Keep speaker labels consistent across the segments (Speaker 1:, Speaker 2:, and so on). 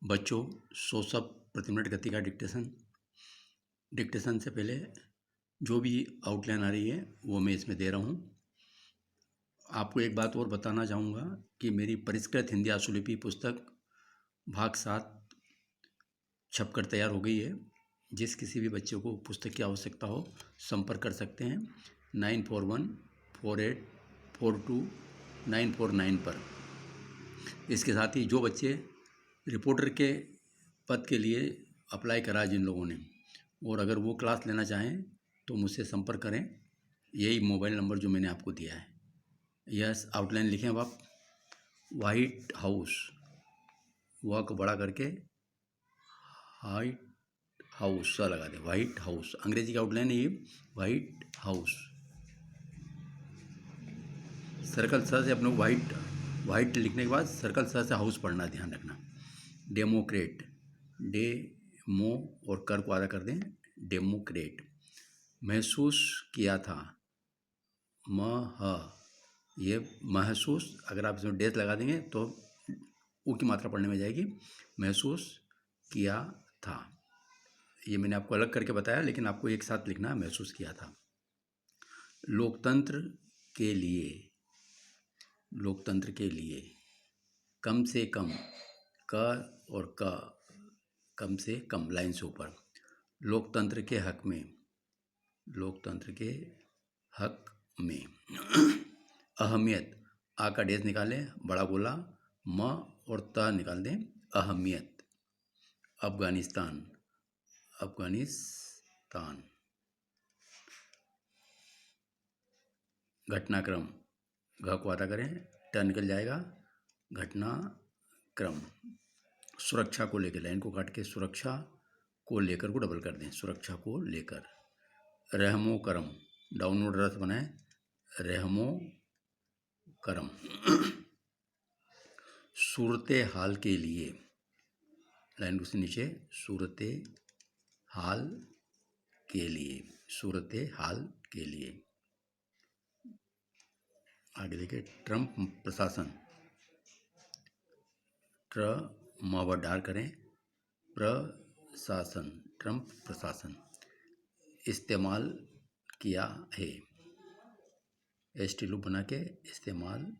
Speaker 1: बच्चों 100 शब्द प्रति मिनट गति का डिक्टेशन से पहले जो भी आउटलाइन आ रही है वो मैं इसमें दे रहा हूँ। आपको एक बात और बताना चाहूँगा कि मेरी परिष्कृत हिंदी आशुलिपि पुस्तक भाग 7 छपकर तैयार हो गई है। जिस किसी भी बच्चे को पुस्तक की आवश्यकता हो संपर्क कर सकते हैं 9414842949 पर। इसके साथ ही जो बच्चे रिपोर्टर के पद के लिए अप्लाई करा जिन लोगों ने, और अगर वो क्लास लेना चाहें तो मुझसे संपर्क करें। यही मोबाइल नंबर जो मैंने आपको दिया है। यस, आउटलाइन लिखें अब आप। वाइट हाउस, वह को बड़ा करके हाइट हाउस सा लगा दें। वाइट हाउस अंग्रेजी का आउटलाइन है ये। वाइट हाउस सर्कल स से अपने वाइट लिखने के बाद सर्कल स से हाउस पढ़ना, ध्यान रखना। डेमोक्रेट, डेमो और कर को आधा कर दें, डेमोक्रेट। महसूस किया था, ये महसूस, अगर आप इसमें डेज लगा देंगे तो ऊ की मात्रा पढ़ने में जाएगी। महसूस किया था, ये मैंने आपको अलग करके बताया, लेकिन आपको एक साथ लिखना है, महसूस किया था। लोकतंत्र के लिए, लोकतंत्र के लिए कम से कम, क और क, कम से कम लाइन से ऊपर। लोकतंत्र के हक में, लोकतंत्र के हक में। अहमियत, आ का डेज निकालें, बड़ा गोला, म और त निकाल दें, अहमियत। अफगानिस्तान, अफगानिस्तान। घटनाक्रम, घ को आधा करें, ट निकल जाएगा, घटनाक्रम। सुरक्षा को लेकर, लाइन को काट के सुरक्षा को लेकर को डबल कर दें, सुरक्षा को लेकर। रहमो करम, डाउनवर्ड रस बनाए, रहमो करम। सूरते हाल के लिए, लाइन से नीचे, सूरते हाल के लिए, सूरते हाल के लिए। आगे देखिए, ट्रंप प्रशासन, ट्र मावा डार करें, प्रशासन, ट्रंप प्रशासन। इस्तेमाल किया है, एसटी लूप बना के इस्तेमाल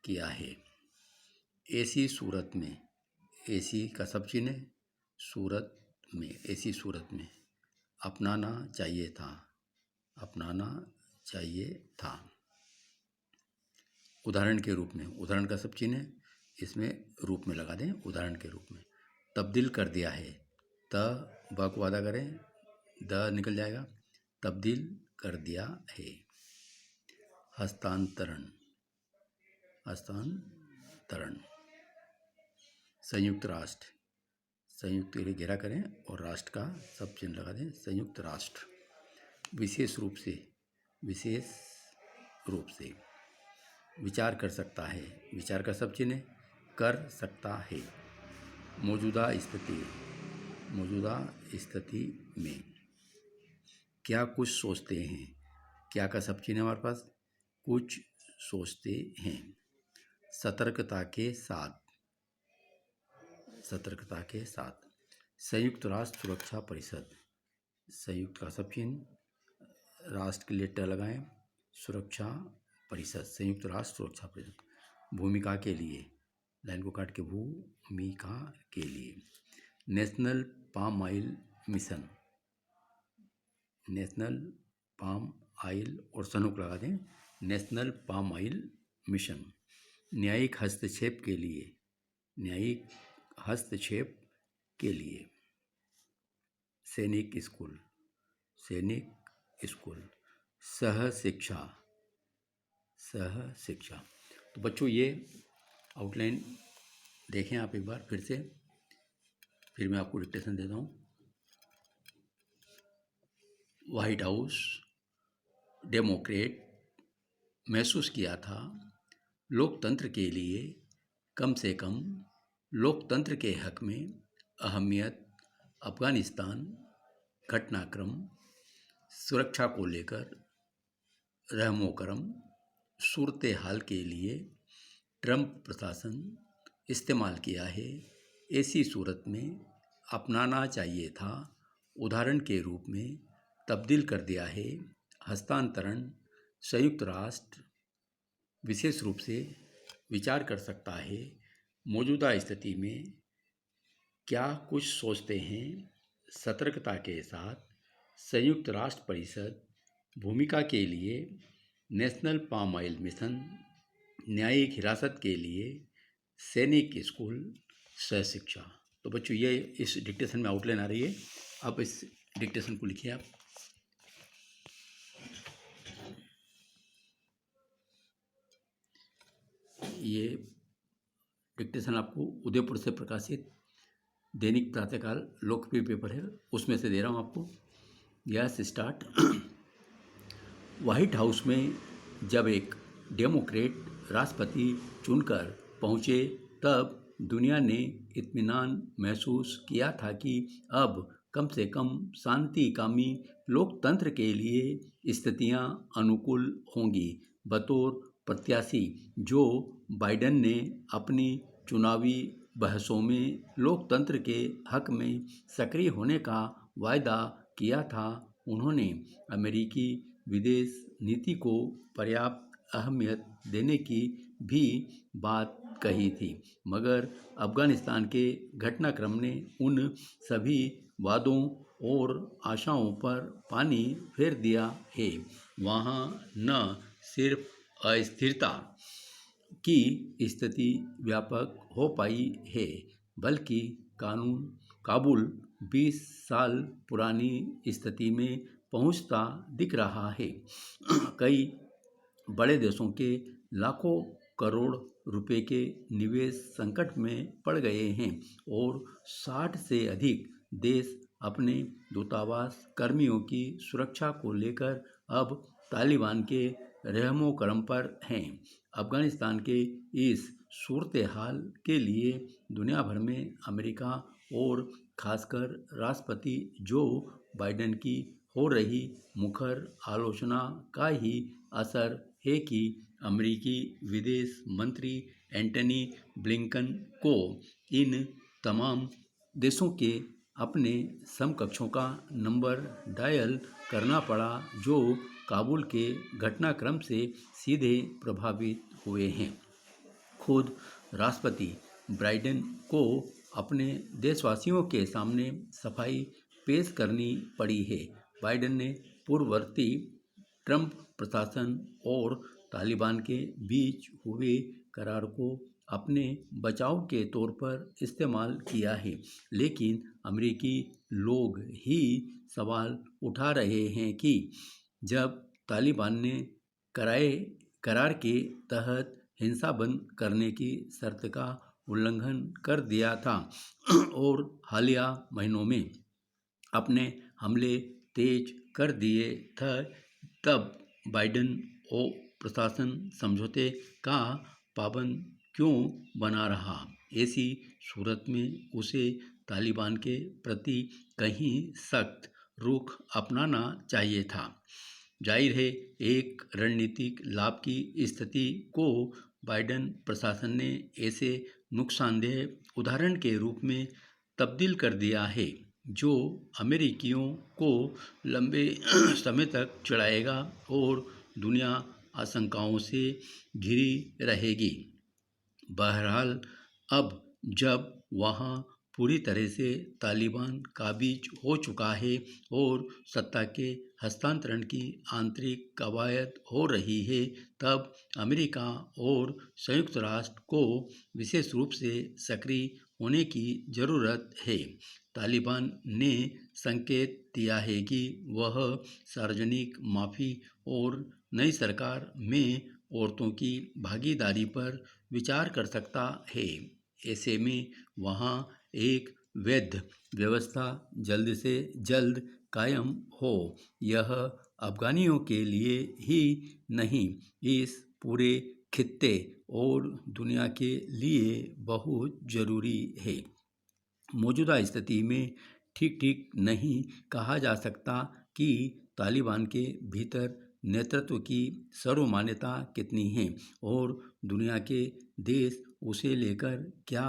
Speaker 1: किया है। ऐसी सूरत में, ऐसी का सब चिन्ह है, सूरत में, ऐसी सूरत में। अपनाना चाहिए था, अपनाना चाहिए था। उदाहरण के रूप में, उदाहरण का सब चिन्ह है, इसमें रूप में लगा दें, उदाहरण के रूप में। तब्दील कर दिया है, त ब को आधा करें, द निकल जाएगा, तब्दील कर दिया है। हस्तांतरण, हस्तांतरण। संयुक्त राष्ट्र, संयुक्त के लिए घेरा करें और राष्ट्र का सब चिन्ह लगा दें, संयुक्त राष्ट्र। विशेष रूप से, विशेष रूप से। विचार कर सकता है, विचार का सब चिन्ह कर सकता है। मौजूदा स्थिति, मौजूदा स्थिति में। क्या कुछ सोचते हैं, क्या का सब चिन्ह हमारे पास, कुछ सोचते हैं। सतर्कता के साथ, सतर्कता के साथ। संयुक्त राष्ट्र सुरक्षा परिषद, संयुक्त का सब चिन्ह, राष्ट्र के लिए ट लगाएं, सुरक्षा परिषद, संयुक्त राष्ट्र सुरक्षा परिषद। भूमिका के लिए, लाइन को काट के, भूमिका के लिए। National palm oil mission, national palm oil और सनुक लगा दें, नेशनल पाम ऑयल मिशन। न्यायिक हस्तक्षेप के लिए, न्यायिक हस्तक्षेप के लिए। सैनिक स्कूल, सैनिक स्कूल। सह शिक्षा, सह शिक्षा। तो बच्चों ये आउटलाइन देखें आप एक बार फिर से, फिर मैं आपको डिक्टेशन देता हूँ। व्हाइट हाउस, डेमोक्रेट, महसूस किया था, लोकतंत्र के लिए कम से कम, लोकतंत्र के हक में, अहमियत, अफगानिस्तान, घटनाक्रम, सुरक्षा को लेकर, रहमो करम, सूरत हाल के लिए, ट्रंप प्रशासन, इस्तेमाल किया है, ऐसी सूरत में अपनाना चाहिए था। उदाहरण के रूप में तब्दील कर दिया है। हस्तांतरण संयुक्त राष्ट्र विशेष रूप से विचार कर सकता है। मौजूदा स्थिति में क्या कुछ सोचते हैं? सतर्कता के साथ संयुक्त राष्ट्र परिषद भूमिका के लिए नेशनल पाम ऑयल मिशन, न्यायिक हिरासत के लिए सैनिक स्कूल, सहशिक्षा। तो बच्चों ये इस डिक्टेशन में आउटलाइन आ रही है। आप इस डिक्टेशन को लिखिए। आप ये डिक्टेशन आपको उदयपुर से प्रकाशित दैनिक प्रातःकाल लोकप्रिय पेपर है, उसमें से दे रहा हूँ आपको। Yes start. व्हाइट हाउस में जब एक डेमोक्रेट राष्ट्रपति चुनकर पहुंचे तब दुनिया ने इत्मीनान महसूस किया था कि अब कम से कम शांतिकामी लोकतंत्र के लिए स्थितियां अनुकूल होंगी। बतौर प्रत्याशी जो बाइडेन ने अपनी चुनावी बहसों में लोकतंत्र के हक में सक्रिय होने का वायदा किया था, उन्होंने अमेरिकी विदेश नीति को पर्याप्त अहमियत देने की भी बात कही थी। मगर अफगानिस्तान के घटनाक्रम ने उन सभी वादों और आशाओं पर पानी फेर दिया है। वहाँ न सिर्फ अस्थिरता की स्थिति व्यापक हो पाई है, बल्कि काबुल 20 साल पुरानी स्थिति में पहुंचता दिख रहा है। कई बड़े देशों के लाखों करोड़ रुपए के निवेश संकट में पड़ गए हैं और 60 से अधिक देश अपने दूतावास कर्मियों की सुरक्षा को लेकर अब तालिबान के रहमो करम पर हैं। अफगानिस्तान के इस सूरत हाल के लिए दुनिया भर में अमेरिका और खासकर राष्ट्रपति जो बाइडेन की हो रही मुखर आलोचना का ही असर है कि अमेरिकी विदेश मंत्री एंटनी ब्लिंकन को इन तमाम देशों के अपने समकक्षों का नंबर डायल करना पड़ा जो काबुल के घटनाक्रम से सीधे प्रभावित हुए हैं। खुद राष्ट्रपति बाइडेन को अपने देशवासियों के सामने सफाई पेश करनी पड़ी है। बाइडेन ने पूर्ववर्ती ट्रंप प्रशासन और तालिबान के बीच हुए करार को अपने बचाव के तौर पर इस्तेमाल किया है, लेकिन अमेरिकी लोग ही सवाल उठा रहे हैं कि जब तालिबान ने करार के तहत हिंसा बंद करने की शर्त का उल्लंघन कर दिया था और हालिया महीनों में अपने हमले तेज कर दिए थे, तब बाइडेन और प्रशासन समझौते का पाबंद क्यों बना रहा? ऐसी सूरत में उसे तालिबान के प्रति कहीं सख्त रुख अपनाना चाहिए था। जाहिर है एक रणनीतिक लाभ की स्थिति को बाइडेन प्रशासन ने ऐसे नुकसानदेह उदाहरण के रूप में तब्दील कर दिया है जो अमेरिकियों को लंबे समय तक चिढ़ाएगा और दुनिया आशंकाओं से घिरी रहेगी। बहरहाल अब जब वहाँ पूरी तरह से तालिबान काबिज हो चुका है और सत्ता के हस्तांतरण की आंतरिक कवायद हो रही है, तब अमेरिका और संयुक्त राष्ट्र को विशेष रूप से सक्रिय होने की ज़रूरत है। तालिबान ने संकेत दिया है कि वह सार्वजनिक माफ़ी और नई सरकार में औरतों की भागीदारी पर विचार कर सकता है। ऐसे में वहाँ एक वैध व्यवस्था जल्द से जल्द कायम हो। यह अफगानियों के लिए ही नहीं, इस पूरे खित्ते और दुनिया के लिए बहुत ज़रूरी है। मौजूदा स्थिति में ठीक नहीं कहा जा सकता कि तालिबान के भीतर नेतृत्व की सर्वमान्यता कितनी है और दुनिया के देश उसे लेकर क्या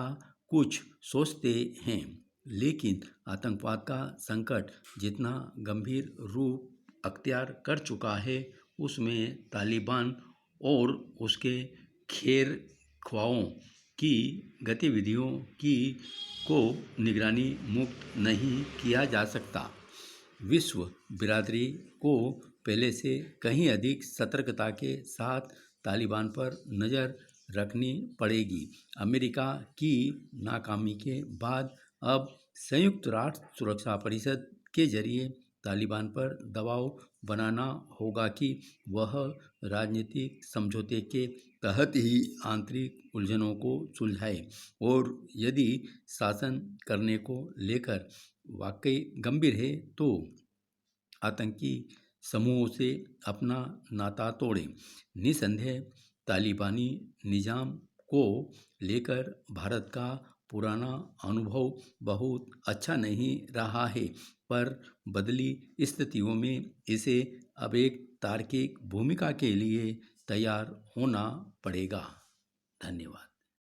Speaker 1: कुछ सोचते हैं, लेकिन आतंकवाद का संकट जितना गंभीर रूप अख्तियार कर चुका है, उसमें तालिबान और उसके खैर ख्वाहों की गतिविधियों की को निगरानी मुक्त नहीं किया जा सकता। विश्व बिरादरी को पहले से कहीं अधिक सतर्कता के साथ तालिबान पर नज़र रखनी पड़ेगी। अमेरिका की नाकामी के बाद अब संयुक्त राष्ट्र सुरक्षा परिषद के जरिए तालिबान पर दबाव बनाना होगा कि वह राजनीतिक समझौते के तहत ही आंतरिक उलझनों को सुलझाए, और यदि शासन करने को लेकर वाकई गंभीर है तो आतंकी समूहों से अपना नाता तोड़ें। निसंदेह तालिबानी निज़ाम को लेकर भारत का पुराना अनुभव बहुत अच्छा नहीं रहा है, पर बदली स्थितियों में इसे अब एक तार्किक भूमिका के लिए तैयार होना पड़ेगा। धन्यवाद।